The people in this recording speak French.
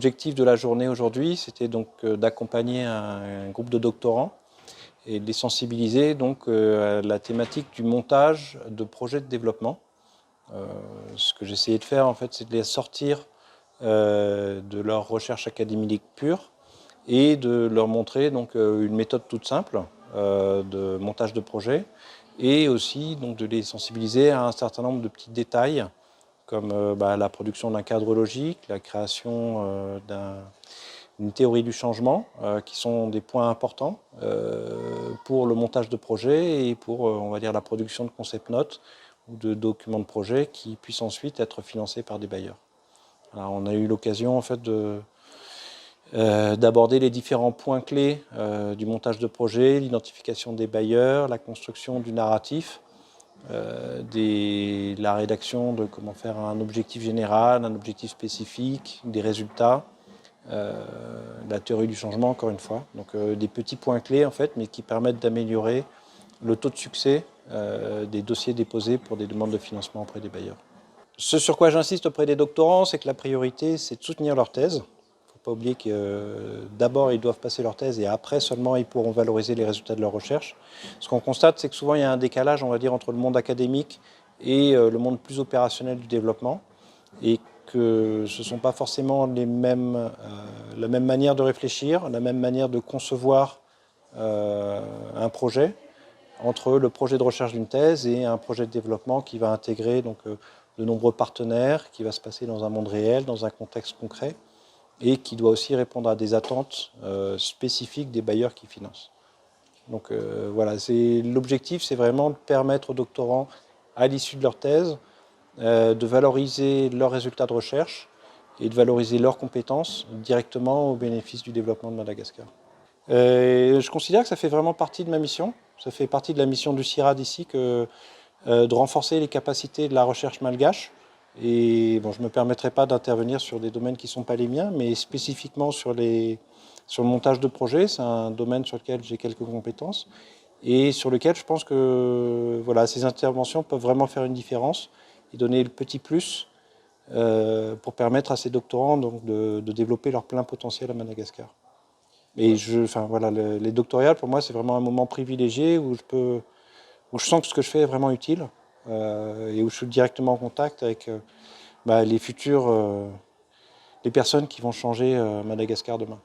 L'objectif de la journée aujourd'hui, c'était donc d'accompagner un groupe de doctorants et de les sensibiliser donc à la thématique du montage de projets de développement. Ce que j'essayais de faire en fait, c'est de les sortir de leur recherche académique pure et de leur montrer donc une méthode toute simple de montage de projet et aussi donc de les sensibiliser à un certain nombre de petits détails comme la production d'un cadre logique, la création d'une théorie du changement, qui sont des points importants pour le montage de projet et pour on va dire, la production de concept notes ou de documents de projet qui puissent ensuite être financés par des bailleurs. Alors, on a eu l'occasion en fait, d'aborder les différents points clés du montage de projet, l'identification des bailleurs, la construction du narratif, la rédaction de comment faire un objectif général, un objectif spécifique, des résultats, la théorie du changement encore une fois. Donc des petits points clés en fait, mais qui permettent d'améliorer le taux de succès des dossiers déposés pour des demandes de financement auprès des bailleurs. Ce sur quoi j'insiste auprès des doctorants, c'est que la priorité, c'est de soutenir leur thèse. Il ne faut pas oublier que d'abord, ils doivent passer leur thèse et après seulement, ils pourront valoriser les résultats de leur recherche. Ce qu'on constate, c'est que souvent, il y a un décalage, on va dire, entre le monde académique et le monde plus opérationnel du développement et que ce ne sont pas forcément la même manière de réfléchir, la même manière de concevoir un projet entre le projet de recherche d'une thèse et un projet de développement qui va intégrer donc, de nombreux partenaires, qui va se passer dans un monde réel, dans un contexte concret, et qui doit aussi répondre à des attentes spécifiques des bailleurs qui financent. Donc voilà, l'objectif, c'est vraiment de permettre aux doctorants, à l'issue de leur thèse, de valoriser leurs résultats de recherche et de valoriser leurs compétences directement au bénéfice du développement de Madagascar. Je considère que ça fait vraiment partie de ma mission. Ça fait partie de la mission du CIRAD ici de renforcer les capacités de la recherche malgache. Et bon, je ne me permettrai pas d'intervenir sur des domaines qui ne sont pas les miens, mais spécifiquement sur le montage de projets. C'est un domaine sur lequel j'ai quelques compétences et sur lequel je pense que voilà, ces interventions peuvent vraiment faire une différence et donner le petit plus pour permettre à ces doctorants donc, de développer leur plein potentiel à Madagascar. Et voilà, les doctorales, pour moi, c'est vraiment un moment privilégié où je sens que ce que je fais est vraiment utile et où je suis directement en contact avec les personnes qui vont changer Madagascar demain.